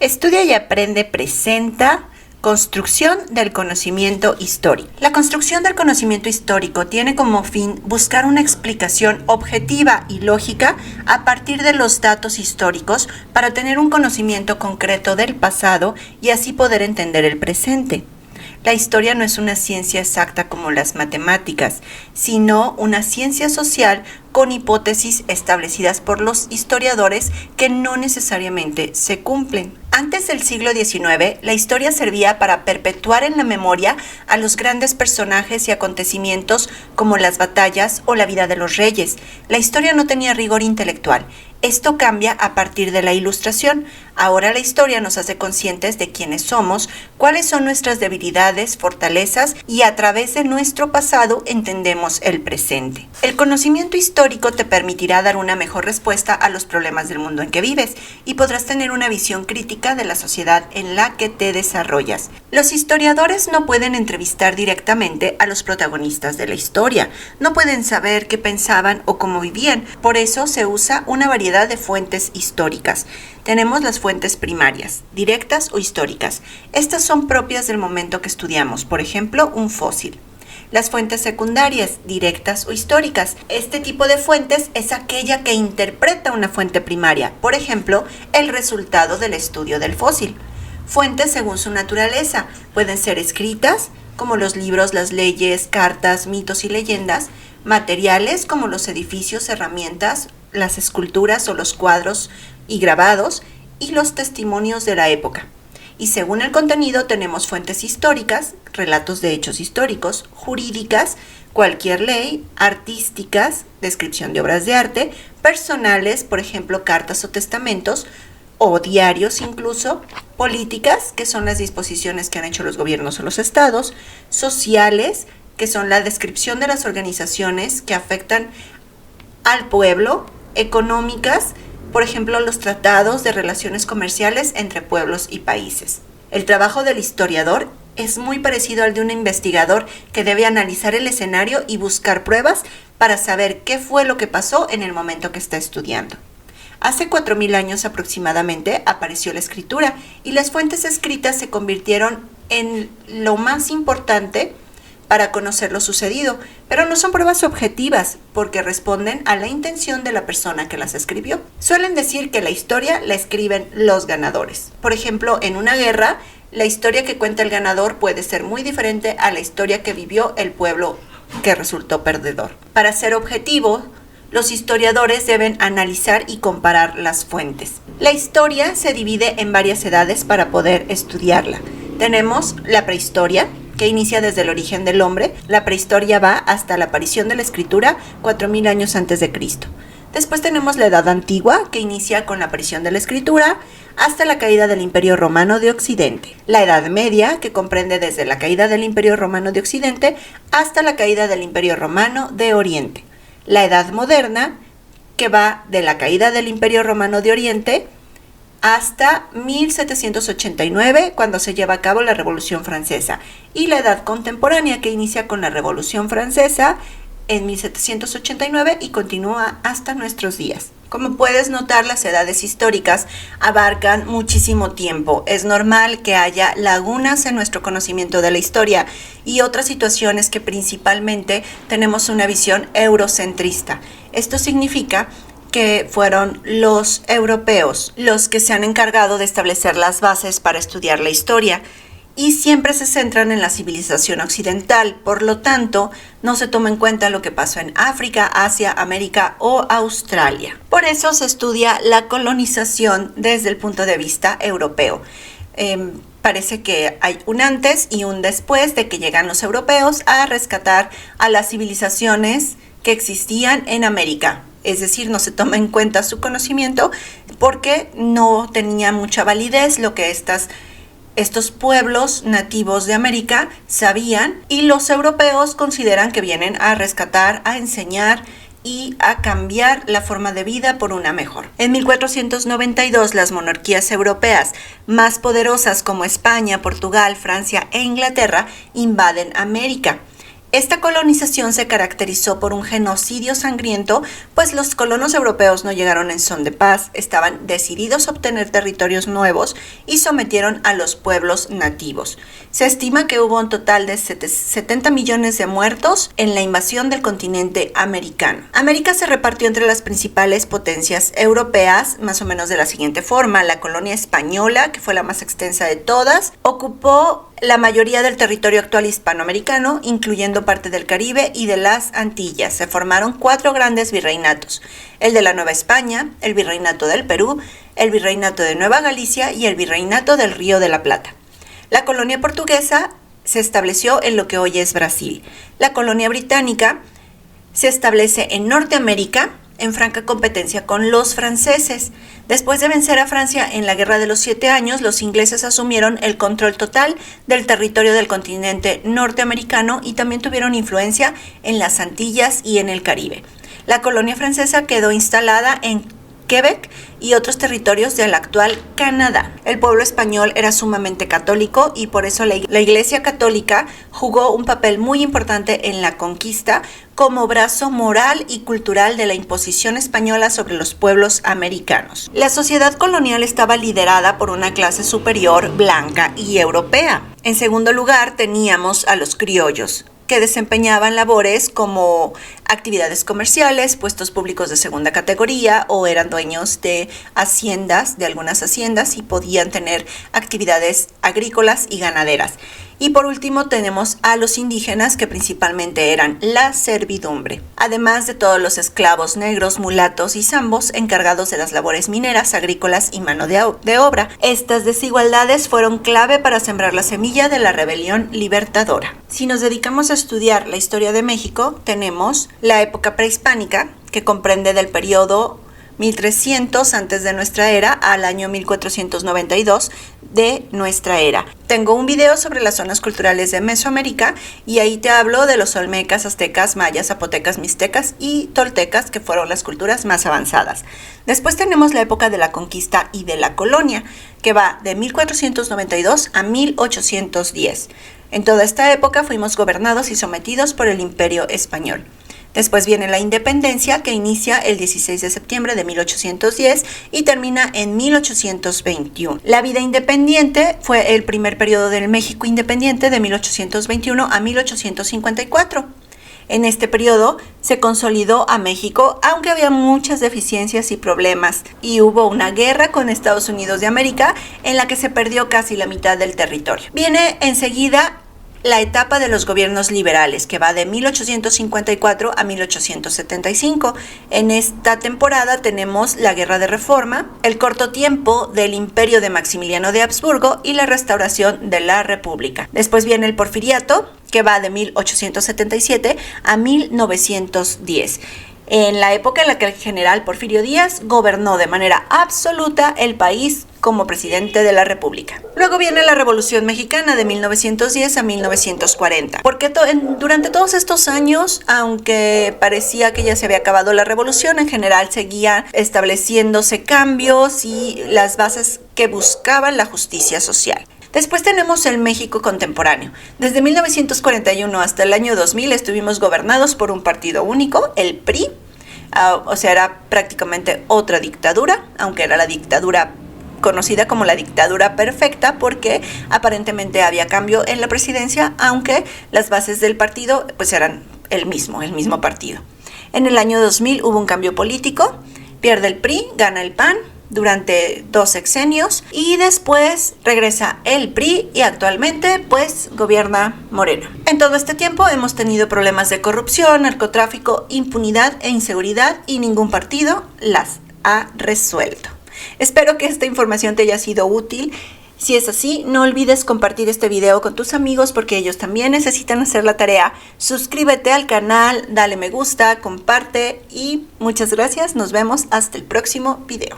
Estudia y aprende presenta construcción del conocimiento histórico. La construcción del conocimiento histórico tiene como fin buscar una explicación objetiva y lógica a partir de los datos históricos para tener un conocimiento concreto del pasado y así poder entender el presente. La historia no es una ciencia exacta como las matemáticas, sino una ciencia social con hipótesis establecidas por los historiadores que no necesariamente se cumplen. Antes del siglo XIX, la historia servía para perpetuar en la memoria a los grandes personajes y acontecimientos como las batallas o la vida de los reyes. La historia no tenía rigor intelectual. Esto cambia a partir de la Ilustración. Ahora la historia nos hace conscientes de quiénes somos, cuáles son nuestras debilidades, fortalezas y a través de nuestro pasado entendemos el presente. El conocimiento histórico te permitirá dar una mejor respuesta a los problemas del mundo en que vives y podrás tener una visión crítica de la sociedad en la que te desarrollas. Los historiadores no pueden entrevistar directamente a los protagonistas de la historia, no pueden saber qué pensaban o cómo vivían, por eso se usa una variedad de fuentes históricas. Tenemos las fuentes primarias, directas o históricas. Estas son propias del momento que estudiamos, por ejemplo, un fósil. Las fuentes secundarias, directas o históricas. Este tipo de fuentes es aquella que interpreta una fuente primaria, por ejemplo, el resultado del estudio del fósil. Fuentes según su naturaleza. Pueden ser escritas, como los libros, las leyes, cartas, mitos y leyendas. Materiales, como los edificios, herramientas, las esculturas o los cuadros y grabados, y los testimonios de la época. Y según el contenido tenemos fuentes históricas, relatos de hechos históricos, jurídicas, cualquier ley, artísticas, descripción de obras de arte, personales, por ejemplo, cartas o testamentos, o diarios incluso, políticas, que son las disposiciones que han hecho los gobiernos o los estados, sociales, que son la descripción de las organizaciones que afectan al pueblo, económicas, por ejemplo, los tratados de relaciones comerciales entre pueblos y países. El trabajo del historiador es muy parecido al de un investigador que debe analizar el escenario y buscar pruebas para saber qué fue lo que pasó en el momento que está estudiando. Hace 4.000 años aproximadamente apareció la escritura y las fuentes escritas se convirtieron en lo más importante para conocer lo sucedido, pero no son pruebas objetivas porque responden a la intención de la persona que las escribió. Suelen decir que la historia la escriben los ganadores. Por ejemplo, en una guerra, la historia que cuenta el ganador puede ser muy diferente a la historia que vivió el pueblo que resultó perdedor. Para ser objetivo, los historiadores deben analizar y comparar las fuentes. La historia se divide en varias edades para poder estudiarla. Tenemos la prehistoria, que inicia desde el origen del hombre. La prehistoria va hasta la aparición de la escritura 4.000 años antes de Cristo. Después tenemos la Edad Antigua, que inicia con la aparición de la escritura hasta la caída del Imperio Romano de Occidente. La Edad Media, que comprende desde la caída del Imperio Romano de Occidente hasta la caída del Imperio Romano de Oriente. La Edad Moderna, que va de la caída del Imperio Romano de Oriente hasta 1789, cuando se lleva a cabo la Revolución Francesa, y la Edad Contemporánea, que inicia con la Revolución Francesa en 1789 y continúa hasta nuestros días. Como puedes notar, las edades históricas abarcan muchísimo tiempo. Es normal que haya lagunas en nuestro conocimiento de la historia y otras situaciones que principalmente tenemos una visión eurocentrista. Esto significa que fueron los europeos los que se han encargado de establecer las bases para estudiar la historia y siempre se centran en la civilización occidental. Por lo tanto, no se toma en cuenta lo que pasó en África, Asia, América o Australia. Por eso se estudia la colonización desde el punto de vista europeo. Parece que hay un antes y un después de que llegan los europeos a rescatar a las civilizaciones que existían en América. Es decir, no se toma en cuenta su conocimiento porque no tenía mucha validez lo que estos pueblos nativos de América sabían, y los europeos consideran que vienen a rescatar, a enseñar y a cambiar la forma de vida por una mejor. En 1492, las monarquías europeas más poderosas como España, Portugal, Francia e Inglaterra invaden América. Esta colonización se caracterizó por un genocidio sangriento, pues los colonos europeos no llegaron en son de paz, estaban decididos a obtener territorios nuevos y sometieron a los pueblos nativos. Se estima que hubo un total de 70 millones de muertos en la invasión del continente americano. América se repartió entre las principales potencias europeas, más o menos de la siguiente forma. La colonia española, que fue la más extensa de todas, ocupó la mayoría del territorio actual hispanoamericano, incluyendo parte del Caribe y de las Antillas. Se formaron 4 grandes virreinatos: el de la Nueva España, el Virreinato del Perú, el Virreinato de Nueva Galicia y el Virreinato del Río de la Plata. La colonia portuguesa se estableció en lo que hoy es Brasil. La colonia británica se establece en Norteamérica, en franca competencia con los franceses. Después de vencer a Francia en la Guerra de los 7 Años, los ingleses asumieron el control total del territorio del continente norteamericano y también tuvieron influencia en las Antillas y en el Caribe. La colonia francesa quedó instalada en Quebec y otros territorios del actual Canadá. El pueblo español era sumamente católico y por eso la Iglesia Católica jugó un papel muy importante en la conquista como brazo moral y cultural de la imposición española sobre los pueblos americanos. La sociedad colonial estaba liderada por una clase superior blanca y europea. En segundo lugar teníamos a los criollos, que desempeñaban labores como actividades comerciales, puestos públicos de segunda categoría o eran dueños de haciendas, de algunas haciendas, y podían tener actividades agrícolas y ganaderas. Y por último tenemos a los indígenas, que principalmente eran la servidumbre, además de todos los esclavos negros, mulatos y zambos encargados de las labores mineras, agrícolas y mano de obra. Estas desigualdades fueron clave para sembrar la semilla de la rebelión libertadora. Si nos dedicamos a estudiar la historia de México, tenemos la época prehispánica, que comprende del periodo 1300 antes de nuestra era al año 1492 de nuestra era. Tengo un video sobre las zonas culturales de Mesoamérica y ahí te hablo de los olmecas, aztecas, mayas, zapotecas, mixtecas y toltecas, que fueron las culturas más avanzadas. Después tenemos la época de la conquista y de la colonia, que va de 1492 a 1810. En toda esta época fuimos gobernados y sometidos por el Imperio Español. Después viene la independencia, que inicia el 16 de septiembre de 1810 y termina en 1821. La vida independiente fue el primer periodo del México independiente de 1821 a 1854. En este periodo se consolidó a México, aunque había muchas deficiencias y problemas, y hubo una guerra con Estados Unidos de América en la que se perdió casi la mitad del territorio. Viene enseguida la etapa de los gobiernos liberales, que va de 1854 a 1875. En esta temporada tenemos la Guerra de Reforma, el corto tiempo del imperio de Maximiliano de Habsburgo y la restauración de la República. Después viene el Porfiriato, que va de 1877 a 1910. En la época en la que el general Porfirio Díaz gobernó de manera absoluta el país como presidente de la República. Luego viene la Revolución Mexicana de 1910 a 1940, porque durante todos estos años, aunque parecía que ya se había acabado la revolución, en general seguían estableciéndose cambios y las bases que buscaban la justicia social. Después tenemos el México contemporáneo. Desde 1941 hasta el año 2000 estuvimos gobernados por un partido único, el PRI. O sea, era prácticamente otra dictadura, aunque era la dictadura conocida como la dictadura perfecta, porque aparentemente había cambio en la presidencia, aunque las bases del partido pues eran el mismo partido. En el año 2000 hubo un cambio político, pierde el PRI, gana el PAN durante 2 sexenios y después regresa el PRI y actualmente pues gobierna Morena. En todo este tiempo hemos tenido problemas de corrupción, narcotráfico, impunidad e inseguridad y ningún partido las ha resuelto. Espero que esta información te haya sido útil. Si es así, no olvides compartir este video con tus amigos porque ellos también necesitan hacer la tarea. Suscríbete al canal, dale me gusta, comparte y muchas gracias. Nos vemos hasta el próximo video.